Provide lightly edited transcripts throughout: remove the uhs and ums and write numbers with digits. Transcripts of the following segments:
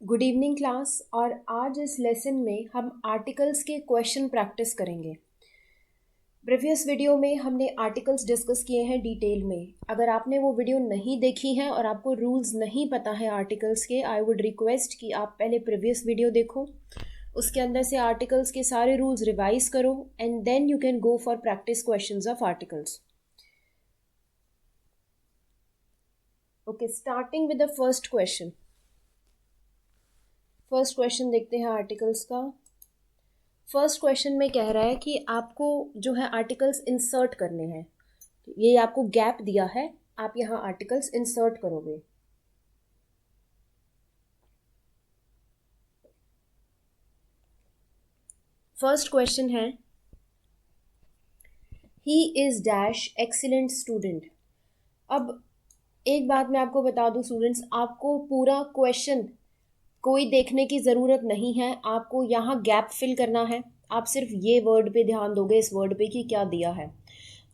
Good evening class. और आज इस लेसन में हम आर्टिकल्स के क्वेश्चन प्रैक्टिस करेंगे। प्रीवियस वीडियो में हमने आर्टिकल्स डिस्कस किए हैं डिटेल में। अगर आपने वो वीडियो नहीं देखी है और आपको रूल्स नहीं पता है आर्टिकल्स के, आई वुड रिक्वेस्ट कि आप पहले प्रीवियस वीडियो देखो, उसके अंदर से आर्टिकल्स के सारे रूल्स रिवाइज करो and then you can go for practice questions of articles. Okay, starting with the first question. First question देखते हैं आर्टिकल्स का। फर्स्ट क्वेश्चन में कह रहा है कि आपको जो है आर्टिकल्स इंसर्ट करने हैं। ये आपको गैप दिया है, आप यहाँ आर्टिकल्स इंसर्ट करोगे। फर्स्ट क्वेश्चन है, ही इज डैश एक्सीलेंट स्टूडेंट। अब एक बात मैं आपको बता दूं स्टूडेंट्स, आपको पूरा क्वेश्चन कोई देखने की ज़रूरत नहीं है, आपको यहाँ गैप फिल करना है। आप सिर्फ ये वर्ड पे ध्यान दोगे, इस वर्ड पे कि क्या दिया है,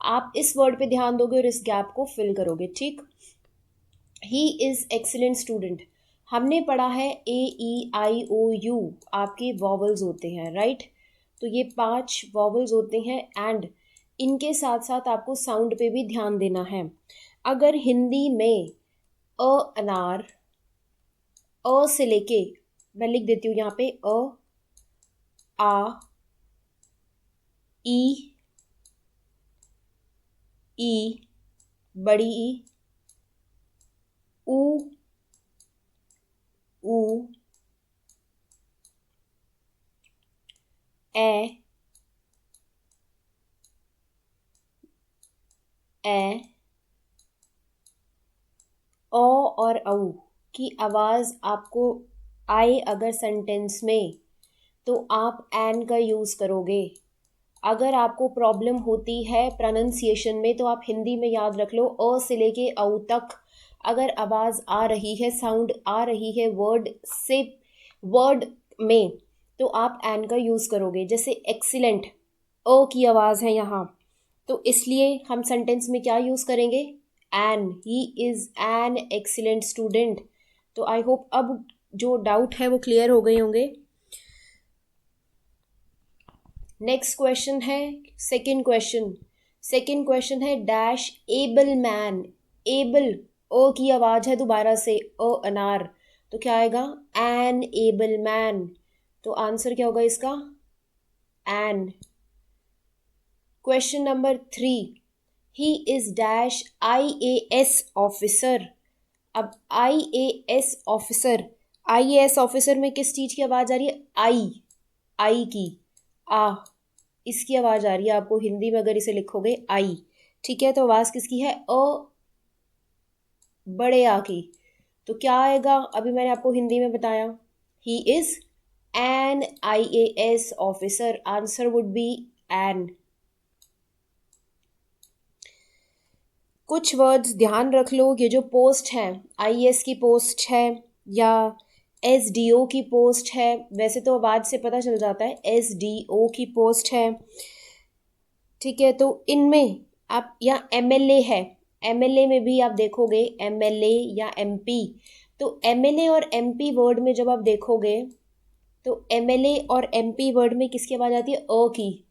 आप इस वर्ड पे ध्यान दोगे और इस गैप को फिल करोगे। ठीक, ही इज़ एक्सीलेंट स्टूडेंट। हमने पढ़ा है AEIOU आपके वॉवल्स होते हैं, राइट। तो ये 5 वॉवल्स होते हैं एंड इनके साथ साथ आपको साउंड पे भी ध्यान देना है। अगर हिंदी में अनार, अ से लेके, मैं लिख देती हूँ यहाँ पे, आ, ई, ई, बड़ी ई, ऊ, ऊ, ए, ए, ओ और औ की आवाज़ आपको आए अगर सेंटेंस में, तो आप एन का यूज़ करोगे। अगर आपको प्रॉब्लम होती है प्रोनाउंसिएशन में, तो आप हिंदी में याद रख लो, अ से लेके औ तक अगर आवाज़ आ रही है, साउंड आ रही है वर्ड से, वर्ड में, तो आप एन का यूज़ करोगे। जैसे एक्सीलेंट, ओ की आवाज़ है यहाँ, तो इसलिए हम सेंटेंस में क्या यूज़ करेंगे, an. He is an excellent student. तो आई होप अब जो डाउट है वो क्लियर हो गए होंगे। नेक्स्ट क्वेश्चन है, सेकंड क्वेश्चन। सेकंड क्वेश्चन है dash able man. Able, o की आवाज़ है दोबारा से, अनार, तो क्या आएगा, एन एबल मैन। तो आंसर क्या होगा इसका, an. Question number 3, he is dash IAS officer. अब IAS ऑफिसर, IAS ऑफिसर में किस चीज़ की आवाज़ आ रही है, आई की, आ, इसकी आवाज़ आ रही है आपको हिंदी में अगर इसे लिखोगे, आई। ठीक है, तो आवाज़ किसकी है, बड़े आ की। तो क्या आएगा, अभी मैंने आपको हिंदी में बताया, he is an IAS officer. Answer would be an. कुछ वर्ड्स ध्यान रख लो, ये जो पोस्ट है, IAS की पोस्ट है या SDO की पोस्ट है, वैसे तो आवाज़ से पता चल जाता है SDO की पोस्ट है। ठीक है, तो इनमें आप, या MLA है, MLA में भी आप देखोगे MLA या MP। तो MLA और MP वर्ड में जब आप देखोगे, तो MLA और MP वर्ड में किसकी आवाज़ आती है, अ की,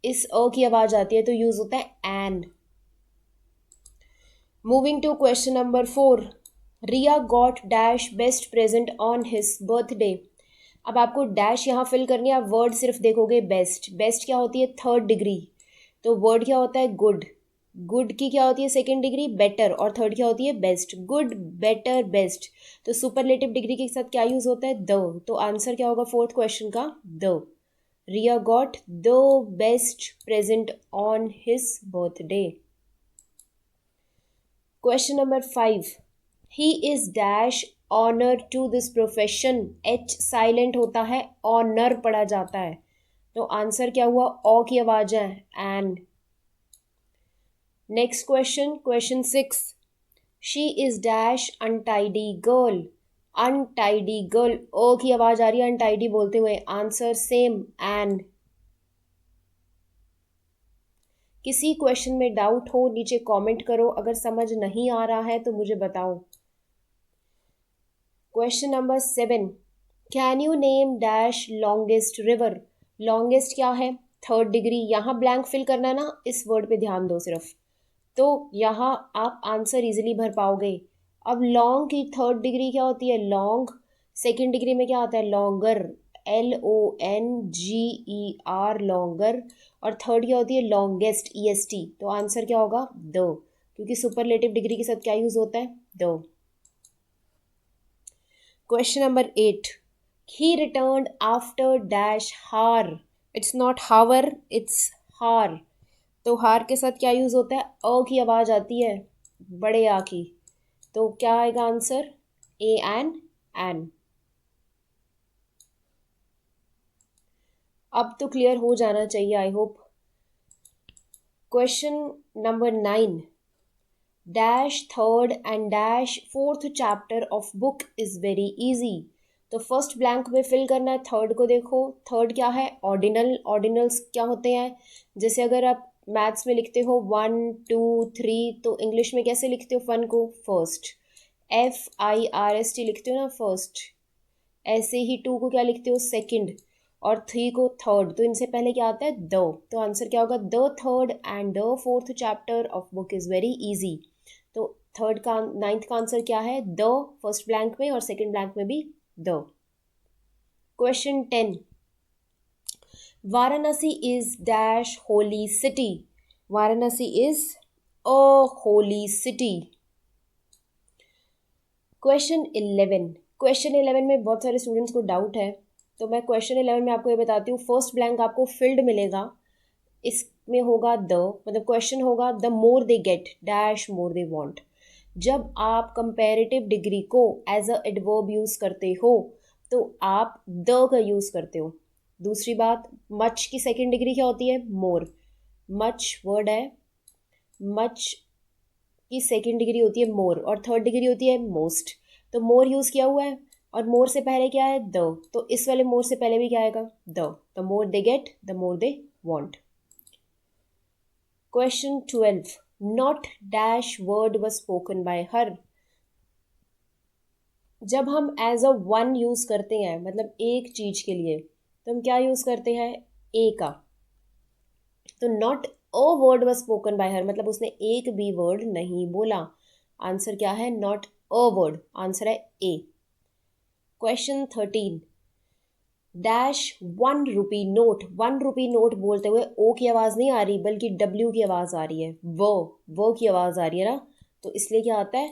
इस अ की आवाज़ आती है, तो यूज़ होता है an. Moving to question number 4, Riya got dash best present on his birthday. अब आपको डैश यहाँ फिल करनी है, आप वर्ड सिर्फ देखोगे बेस्ट। बेस्ट क्या होती है, थर्ड डिग्री, तो वर्ड क्या होता है, गुड। गुड की क्या होती है, सेकेंड डिग्री, बेटर, और थर्ड क्या होती है, बेस्ट। Good, better, best. तो सुपरलेटिव डिग्री के साथ क्या यूज होता है, द। तो आंसर क्या होगा फोर्थ क्वेश्चन का, the. Riya got the best present on his birthday. Question number 5, he is dash honour to this profession. H silent होता है, ऑनर पढ़ा जाता है, तो आंसर क्या हुआ, ओ की आवाज है, an. Next question, question 6, she is dash untidy girl. Untidy girl, ओ की आवाज आ रही है अनटाइडी बोलते हुए, आंसर सेम, एन। किसी क्वेश्चन में डाउट हो नीचे कमेंट करो, अगर समझ नहीं आ रहा है तो मुझे बताओ। Question number 7, can you name dash longest river. Longest क्या है, थर्ड डिग्री। यहाँ ब्लैंक फिल करना है ना, इस वर्ड पे ध्यान दो सिर्फ, तो यहाँ आप आंसर इजीली भर पाओगे। अब लॉन्ग की थर्ड डिग्री क्या होती है, लॉन्ग। सेकंड डिग्री में क्या आता है, लॉन्गर, LONGER, लॉन्गर। और थर्ड क्या होती है, लॉन्गेस्ट, EST। तो आंसर क्या होगा, द, क्योंकि सुपरलेटिव डिग्री के साथ क्या यूज होता है, the. Question number 8, he return after dash हार। इट्स नॉट हावर, इट्स हार। तो हार के साथ क्या यूज होता है, अ की आवाज आती है, बड़े आ की। तो क्या आएगा आंसर, ए एन। अब तो क्लियर हो जाना चाहिए, I hope. Question number 9, dash third and dash fourth chapter of book is very easy. तो फर्स्ट ब्लैंक में फिल करना है, थर्ड को देखो। थर्ड क्या है, ऑर्डिनल। ऑर्डिनल्स क्या होते हैं, जैसे अगर आप मैथ्स में लिखते हो 1 2 3, तो इंग्लिश में कैसे लिखते हो फन को, फर्स्ट। FIRST लिखते हो ना, फर्स्ट। ऐसे ही 2 को क्या लिखते हो, सेकंड। और 3 को थर्ड। तो इनसे पहले क्या आता है, द। तो आंसर क्या होगा, the third and the fourth chapter of book is very easy. तो थर्ड का, नाइन्थ का आंसर क्या है, द, फर्स्ट ब्लैंक में, और सेकंड ब्लैंक में भी the. Question 10, Varanasi is dash holy city. Varanasi is a holy city. Question 11, question 11 में बहुत सारे स्टूडेंट्स को डाउट है, तो मैं क्वेश्चन 11 में आपको ये बताती हूँ। फर्स्ट ब्लैंक आपको फिल्ड मिलेगा, इसमें होगा द, मतलब क्वेश्चन होगा the more they get dash more they want. जब आप कंपैरेटिव डिग्री को एज अ एडवर्ब यूज करते हो तो आप द का यूज करते हो। दूसरी बात, मच की सेकंड डिग्री क्या होती है, मोर। मच वर्ड है, मच की सेकंड डिग्री होती है मोर, और थर्ड डिग्री होती है मोस्ट। तो मोर यूज किया हुआ है, और मोर से पहले क्या है, द। तो इस वाले मोर से पहले भी क्या आएगा, the more they get the more they want. Question 12, not dash word was spoken by हर। जब हम एज अ वन यूज करते हैं, मतलब एक चीज के लिए, तो हम क्या यूज करते हैं, ए का। तो not a word was spoken by हर, मतलब उसने एक भी वर्ड नहीं बोला। आंसर क्या है, नॉट अ वर्ड, आंसर है a. Question 13, dash 1 rupee note. 1 rupee note बोलते हुए ओ की आवाज नहीं आ रही, बल्कि डब्ल्यू की आवाज आ रही है, वो की आवाज आ रही है ना, तो इसलिए क्या आता है,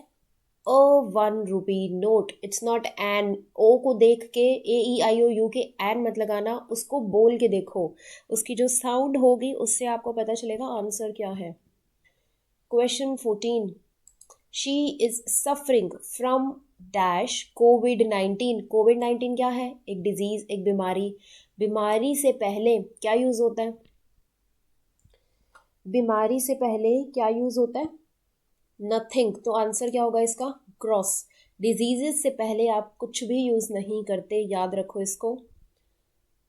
a 1 rupee note. It's not an. ओ को देख के, AEIOU के एन मत लगाना, उसको बोल के देखो, उसकी जो साउंड होगी उससे आपको पता चलेगा आंसर क्या है। Question 14, she is suffering from dash Covid 19। Covid 19 क्या है, एक डिजीज, एक बीमारी। बीमारी से पहले क्या यूज होता है, बीमारी से पहले क्या यूज होता है, नथिंग। तो आंसर क्या होगा इसका, क्रॉस। डिजीजेस से पहले आप कुछ भी यूज नहीं करते, याद रखो इसको।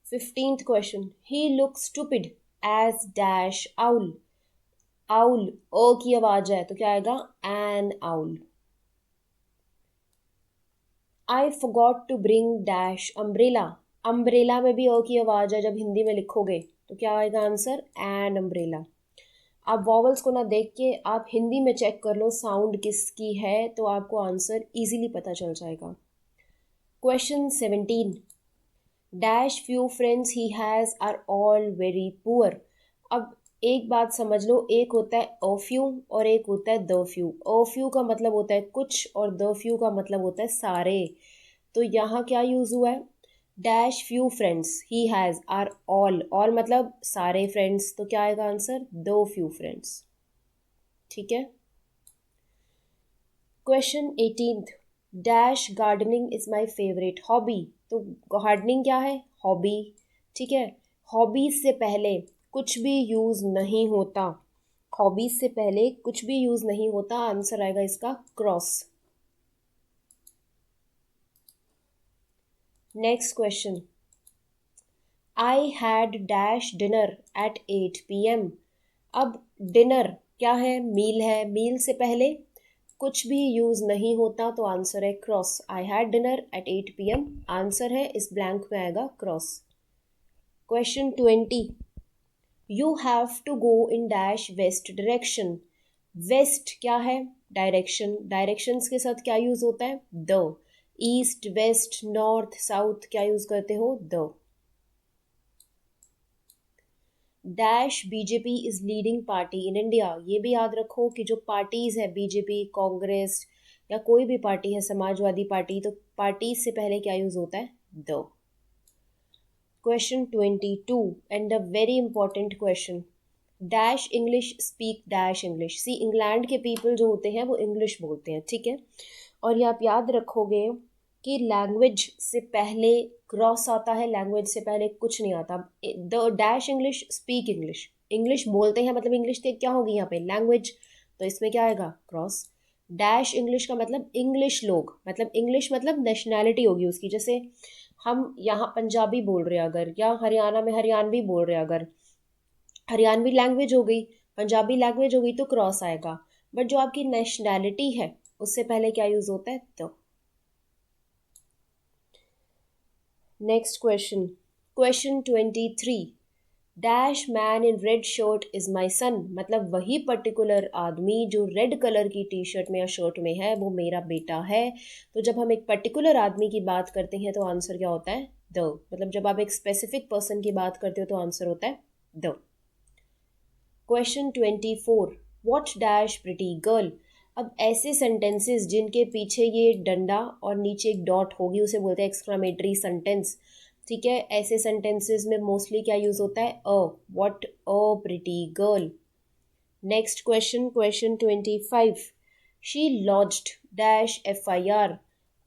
15th question, he look stupid as dash owl. Owl, ओ की आवाज है, तो क्या आएगा, an owl. I forgot to bring dash umbrella. Umbrella में भी ओ की आवाज है, जब हिंदी में लिखोगे तो क्या आएगा आंसर, एन अम्ब्रेला। आप वॉवल्स को ना देख के आप हिंदी में चेक कर लो साउंड किसकी है, तो आपको आंसर इजीली पता चल जाएगा। Question 17, dash few friends he has are all very poor. अब एक बात समझ लो, एक होता है अ फ्यू और एक होता है द फ्यू। अ फ्यू का मतलब होता है कुछ, और द फ्यू का मतलब होता है सारे। तो यहाँ क्या यूज हुआ है, dash few friends he has are all, all मतलब सारे फ्रेंड्स, तो क्या आएगा आंसर, द फ्यू फ्रेंड्स। ठीक है। Question 18, dash gardening is my favourite hobby. तो गार्डनिंग क्या है, हॉबी। ठीक है, हॉबीज से पहले कुछ भी यूज नहीं होता, हॉबीज से पहले कुछ भी यूज नहीं होता, आंसर आएगा इसका cross. Next question, I had dash dinner at 8 PM। अब डिनर क्या है, मील है, मील से पहले कुछ भी यूज़ नहीं होता तो आंसर है cross. I had dinner at 8 PM, answer है इस ब्लैंक में आएगा cross. Question 20, you have to go in dash west direction. West क्या है? डायरेक्शन। डायरेक्शंस के साथ क्या यूज होता है? The. East, west, north, south क्या यूज करते हो? The. Dash BJP is leading party in India. ये भी याद रखो कि जो पार्टीज है बीजेपी, कांग्रेस या कोई भी पार्टी है, समाजवादी पार्टी, तो पार्टी से पहले क्या यूज होता है? The. Question 22 and a very important question, dash English speak dash English. See, England के पीपल जो होते हैं वो इंग्लिश बोलते हैं, ठीक है। और ये आप याद रखोगे कि लैंग्वेज से पहले क्रॉस आता है, लैंग्वेज से पहले कुछ नहीं आता। The dash English speak English, English बोलते हैं मतलब इंग्लिश क्या होगी यहाँ पे? लैंग्वेज। तो इसमें क्या आएगा? क्रॉस। डैश इंग्लिश का मतलब इंग्लिश लोग, मतलब इंग्लिश मतलब नेशनैलिटी होगी उसकी। जैसे हम यहाँ पंजाबी बोल रहे हैं अगर, या हरियाणा में हरियाणवी बोल रहे हैं अगर, हरियाणवी लैंग्वेज हो गई, पंजाबी लैंग्वेज हो गई, तो क्रॉस आएगा। बट जो आपकी नेशनैलिटी है उससे पहले क्या यूज होता है? तो next question, question 23, dash man in red shirt is my son. मतलब वही पर्टिकुलर आदमी जो रेड कलर की टी शर्ट में या शर्ट में है वो मेरा बेटा है। तो जब हम एक पर्टिकुलर आदमी की बात करते हैं तो आंसर क्या होता है? द। मतलब जब आप एक स्पेसिफिक पर्सन की बात करते हो तो आंसर होता है the. Question 24, what dash pretty girl. अब ऐसे सेंटेंसेस जिनके पीछे ये डंडा और नीचे एक डॉट होगी उसे बोलते हैं एक्सक्लामेटरी सेंटेंस, ठीक है। ऐसे सेंटेंसेस में मोस्टली क्या यूज होता है? A. What a pretty girl. Next question, question 25, she lodged dash FIR।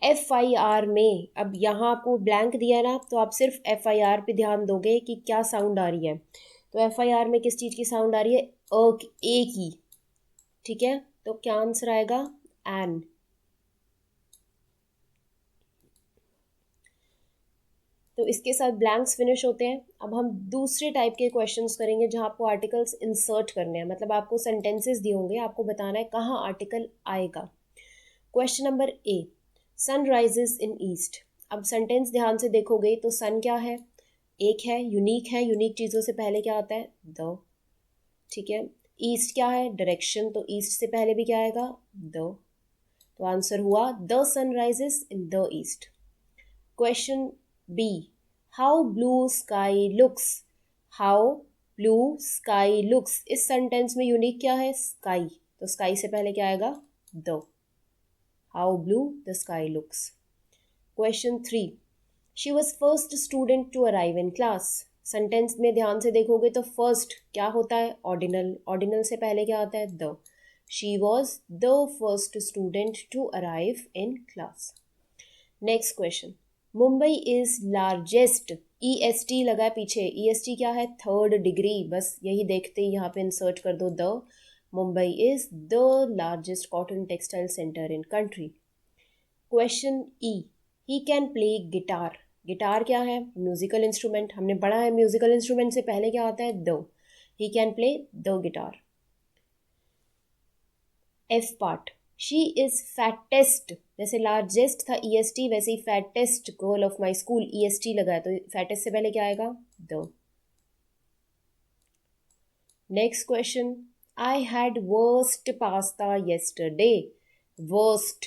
FIR में अब यहाँ आपको ब्लैंक दिया है ना, तो आप सिर्फ FIR पे ध्यान दोगे कि क्या साउंड आ रही है। तो FIR में किस चीज़ की साउंड आ रही है? ए की, ठीक है। तो क्या आंसर आएगा? एन। तो इसके साथ ब्लैंक्स फिनिश होते हैं। अब हम दूसरे टाइप के क्वेश्चंस करेंगे जहां आपको आर्टिकल्स इंसर्ट करने हैं, मतलब आपको सेंटेंसेस दिए होंगे, आपको बताना है कहाँ आर्टिकल आएगा। Question number a, sun rises in east. अब सेंटेंस ध्यान से देखोगे तो सन क्या है? एक है, यूनिक है, यूनिक चीज़ों से पहले क्या आता है? द, ठीक है। ईस्ट क्या है? डायरेक्शन, तो ईस्ट से पहले भी क्या आएगा? द। तो आंसर हुआ the sun rises in the east. Question B, how blue sky looks. How blue sky looks, इस सेंटेंस में यूनिक क्या है? स्काई, तो स्काई से पहले क्या आएगा? The. How blue the sky looks. Question 3, she was first student to arrive in class. Sentence में ध्यान से देखोगे तो फर्स्ट क्या होता है? ऑर्डिनल, ऑर्डिनल से पहले क्या आता है? The. She was the first student to arrive in class. Next question, Mumbai is largest, EST लगा है पीछे, EST क्या है? थर्ड डिग्री, बस यही देखते ही यहाँ पे इंसर्ट कर दो the. Mumbai is the largest cotton textile centre in country. Question E, he can play guitar. Guitar क्या है? म्यूजिकल इंस्ट्रूमेंट, हमने पढ़ा है म्यूजिकल इंस्ट्रूमेंट से पहले क्या आता है? The. He can play the guitar. F part, she is fattest, जैसे लार्जेस्ट था EST वैसे ही fattest girl of my school, EST लगा है, तो फैटेस्ट से पहले क्या आएगा? The. Next question, I had worst pasta yesterday. Worst,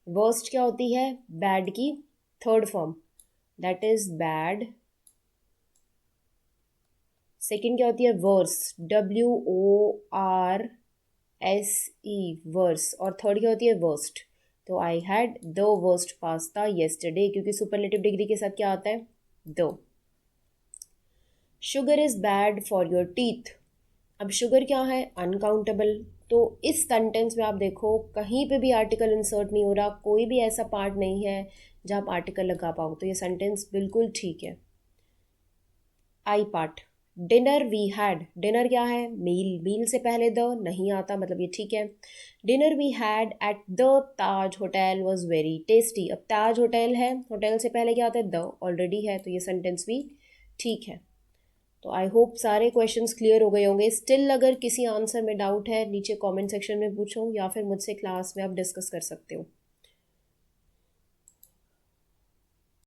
worst क्या होती है? बैड की third form, that is bad. Second क्या होती है? Worse, WORSE, worse. और थर्ड क्या होती है? वर्स्ट। तो I had the worst pasta yesterday, क्योंकि सुपरलेटिव डिग्री के साथ क्या आता है? The. Sugar is bad for your teeth. अब शुगर क्या है? अनकाउंटेबल। तो इस सेंटेंस में आप देखो कहीं पे भी आर्टिकल इंसर्ट नहीं हो रहा, कोई भी ऐसा पार्ट नहीं है जहाँ आप आर्टिकल लगा पाओ, तो ये सेंटेंस बिल्कुल ठीक है। I part, dinner we had, dinner क्या है? मील, मील से पहले द नहीं आता, मतलब ये ठीक है। Dinner we had at the Taj hotel was very tasty. अब ताज होटल है, होटल से पहले क्या आता है? द, ऑलरेडी है, तो ये सेंटेंस भी ठीक है। तो आई होप सारे क्वेश्चंस क्लियर हो गए होंगे। स्टिल अगर किसी आंसर में डाउट है नीचे कमेंट सेक्शन में पूछो, या फिर मुझसे क्लास में आप डिस्कस कर सकते हो।